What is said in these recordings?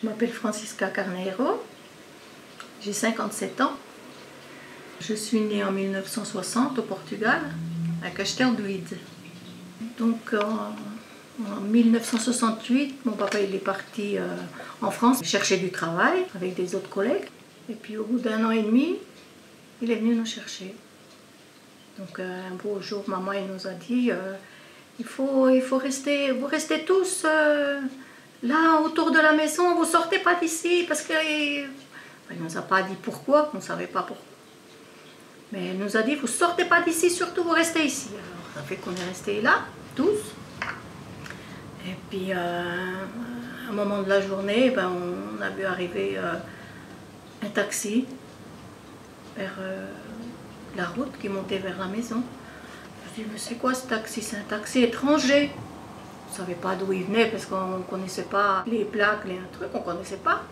Je m'appelle Francisca Carneiro, j'ai 57 ans. Je suis née en 1960 au Portugal, à Castelduide. Donc en 1968, mon papa il est parti en France chercher du travail avec des autres collègues. Et puis au bout d'un an et demi, il est venu nous chercher. Donc un beau jour, maman elle nous a dit il faut rester, vous restez tous là autour de la maison, vous sortez pas d'ici parce que elle nous a pas dit pourquoi, on ne savait pas pourquoi. Mais elle nous a dit vous sortez pas d'ici, surtout vous restez ici. Alors ça fait qu'on est restés là tous. Et puis à un moment de la journée, ben, on a vu arriver un taxi vers la route qui montait vers la maison. Je me dis mais c'est quoi ce taxi? C'est un taxi étranger. On ne savait pas d'où il venait parce qu'on ne connaissait pas les plaques, les trucs, on ne connaissait pas.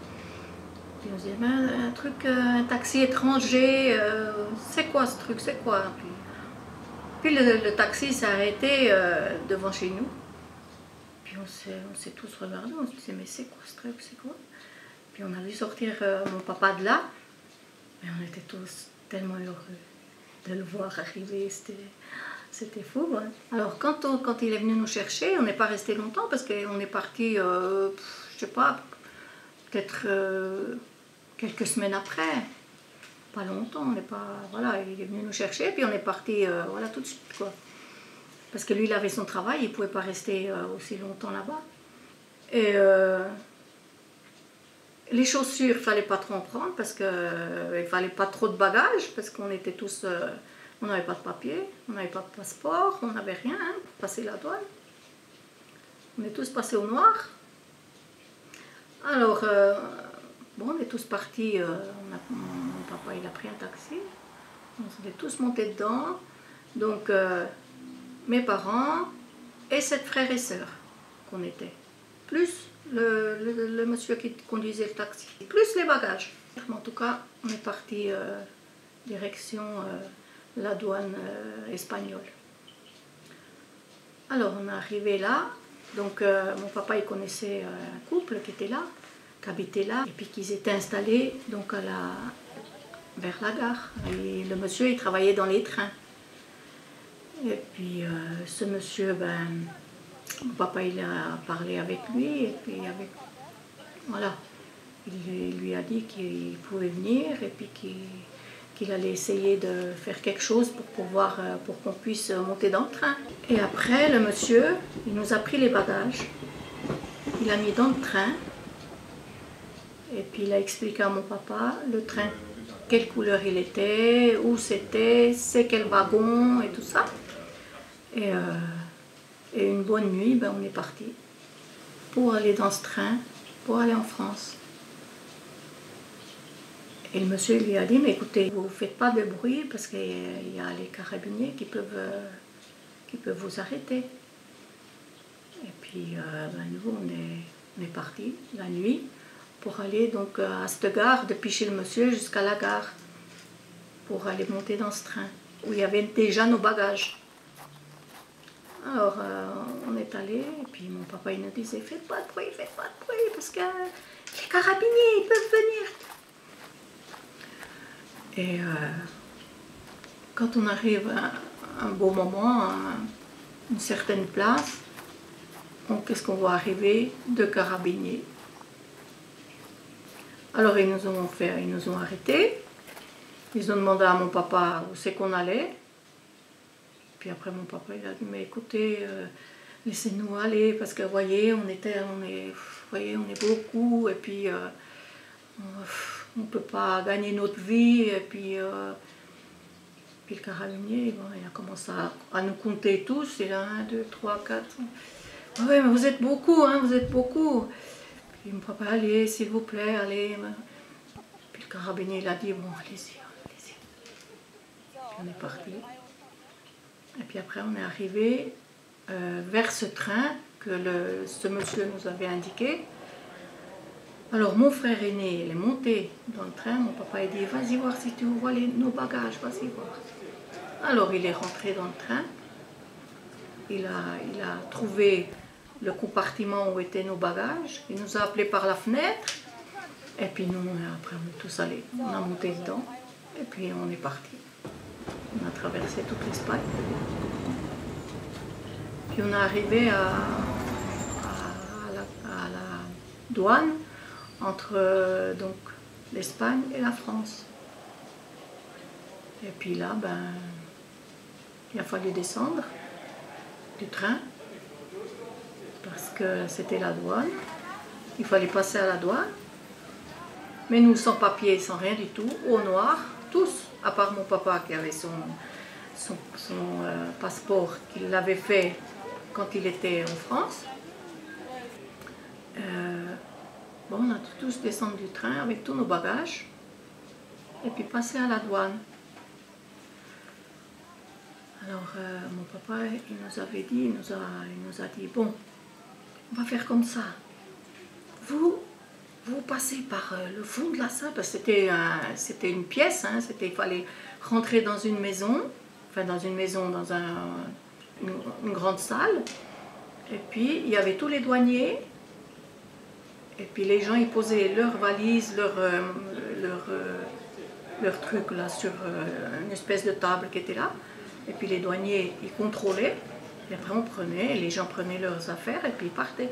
Puis on se dit, mais un taxi étranger, c'est quoi ce truc, c'est quoi? Puis le taxi s'est arrêté devant chez nous. Puis on s'est tous regardés, on se disait, mais c'est quoi ce truc, c'est quoi? Puis on a vu sortir mon papa de là. Et on était tous tellement heureux de le voir arriver, c'était fou. Hein. Alors quand il est venu nous chercher, on n'est pas resté longtemps parce qu'on est parti, je sais pas, peut-être quelques semaines après. Pas longtemps, on n'est pas, voilà, il est venu nous chercher, puis on est parti, voilà, tout de suite, quoi. Parce que lui, il avait son travail, il ne pouvait pas rester aussi longtemps là-bas. Et les chaussures, il ne fallait pas trop en prendre, parce qu'il ne fallait pas trop de bagages, parce qu'on était tous, on n'avait pas de papier, on n'avait pas de passeport, on n'avait rien hein, pour passer la douane. On est tous passés au noir. Alors, bon, on est tous partis, mon papa il a pris un taxi, on s'est tous montés dedans, donc mes parents et 7 frères et sœurs qu'on était, plus le monsieur qui conduisait le taxi, plus les bagages. En tout cas, on est parti direction la douane espagnole. Alors on est arrivé là, donc mon papa il connaissait un couple qui était là, qui habitait là, et puis qu'ils étaient installés donc vers la gare. Et le monsieur il travaillait dans les trains. Et puis ce monsieur, ben, mon papa il a parlé avec lui, et puis voilà, il lui a dit qu'il pouvait venir, et puis qu'il allait essayer de faire quelque chose pour qu'on puisse monter dans le train. Et après, le monsieur, il nous a pris les bagages, il a mis dans le train, et puis il a expliqué à mon papa le train, quelle couleur il était, où c'était, c'est quel wagon et tout ça. Et une bonne nuit, ben, on est parti pour aller dans ce train, pour aller en France. Et le monsieur lui a dit, mais écoutez, vous ne faites pas de bruit parce qu'il y a les carabiniers qui peuvent vous arrêter. Et puis, ben, nous, on est partis la nuit pour aller donc à cette gare, depuis chez le monsieur jusqu'à la gare, pour aller monter dans ce train, où il y avait déjà nos bagages. Alors, on est allé, et puis mon papa il nous disait, faites pas de bruit, parce que les carabiniers, ils peuvent venir. Et quand on arrive à un beau moment, à une certaine place, qu'est-ce qu'on voit arriver? 2 carabiniers. Alors ils nous ont arrêtés, ils ont demandé à mon papa où c'est qu'on allait. Puis après mon papa il a dit, mais écoutez, laissez-nous aller, parce que vous voyez, on est beaucoup, et puis on ne peut pas gagner notre vie, et puis le carabinier, bon, il a commencé à nous compter tous, il a 1, 2, 3, 4. Oui, mais vous êtes beaucoup, hein, vous êtes beaucoup. Puis mon papa, allez, s'il vous plaît, allez. Puis le carabinier, il a dit, bon, allez-y, allez-y. Puis on est parti. Et puis après, on est arrivé vers ce train que ce monsieur nous avait indiqué. Alors mon frère aîné, il est monté dans le train, mon papa a dit, vas-y voir si tu vois nos bagages, vas-y voir. Alors il est rentré dans le train, il a trouvé le compartiment où étaient nos bagages. Il nous a appelés par la fenêtre. Et puis nous, après, on est tous allés. On a monté dedans. Et puis on est parti. On a traversé toute l'Espagne. Puis on est arrivé à la douane entre donc l'Espagne et la France. Et puis là, il a fallu descendre du train parce que c'était la douane. Il fallait passer à la douane. Mais nous, sans papier, sans rien du tout, au noir, tous, à part mon papa qui avait son passeport qu'il avait fait quand il était en France. On a tous descendu du train avec tous nos bagages et puis passé à la douane. Alors mon papa, il nous avait dit, il nous a dit, bon, on va faire comme ça. Vous passez par le fond de la salle, parce que c'était une pièce, hein, il fallait rentrer dans une maison, dans une grande salle. Et puis il y avait tous les douaniers. Et puis les gens, ils posaient leurs valises, leurs trucs là sur une espèce de table qui était là. Et puis les douaniers, ils contrôlaient. Et après on prenait, les gens prenaient leurs affaires et puis ils partaient.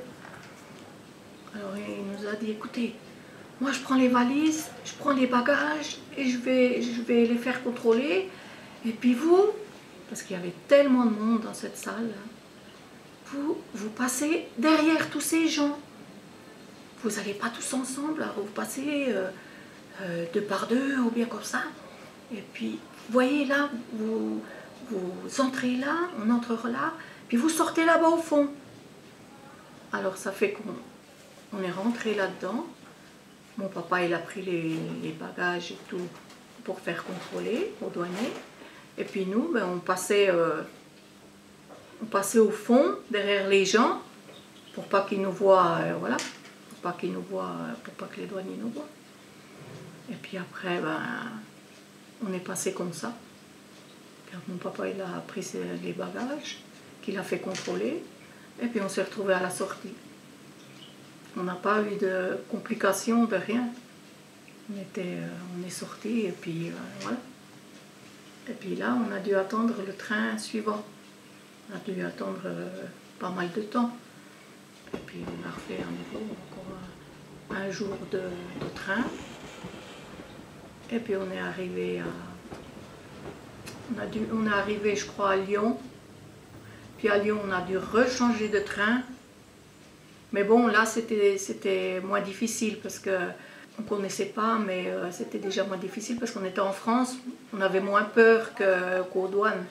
Alors il nous a dit, écoutez, moi je prends les valises, je prends les bagages et je vais les faire contrôler. Et puis vous, parce qu'il y avait tellement de monde dans cette salle, vous passez derrière tous ces gens. Vous n'allez pas tous ensemble, vous passez deux par deux ou bien comme ça. Et puis, vous voyez là, vous entrez là, on entre là, puis vous sortez là-bas au fond. Alors ça fait qu'on est rentré là-dedans. Mon papa, il a pris les bagages et tout pour faire contrôler aux douaniers. Et puis nous, on passait au fond, derrière les gens, pour pas qu'ils nous voient, voilà. Pour pas que les douaniers nous voient. Et puis après, on est passé comme ça. Puis mon papa, il a pris les bagages, qu'il a fait contrôler, et puis on s'est retrouvés à la sortie. On n'a pas eu de complications, de rien. On est sortis, et puis voilà. Et puis là, on a dû attendre le train suivant. On a dû attendre pas mal de temps. Et puis on a refait à nouveau encore un jour de train. Et puis on est arrivé on est arrivé, je crois, à Lyon. Puis à Lyon, on a dû rechanger de train. Mais bon, là, c'était moins difficile parce qu'on ne connaissait pas, mais c'était déjà moins difficile parce qu'on était en France. On avait moins peur qu'aux douanes.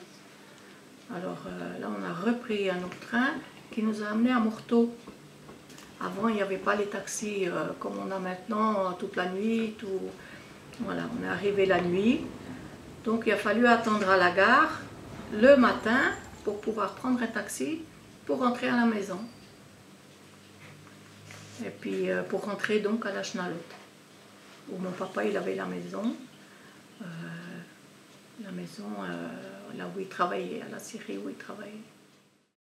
Alors là, on a repris un autre train qui nous a amenés à Morteau. Avant, il n'y avait pas les taxis comme on a maintenant, toute la nuit. Voilà, on est arrivé la nuit. Donc, il a fallu attendre à la gare le matin pour pouvoir prendre un taxi pour rentrer à la maison. Et puis, pour rentrer donc à la Chenalotte, où mon papa, il avait la maison là où il travaillait, à la scierie où il travaillait.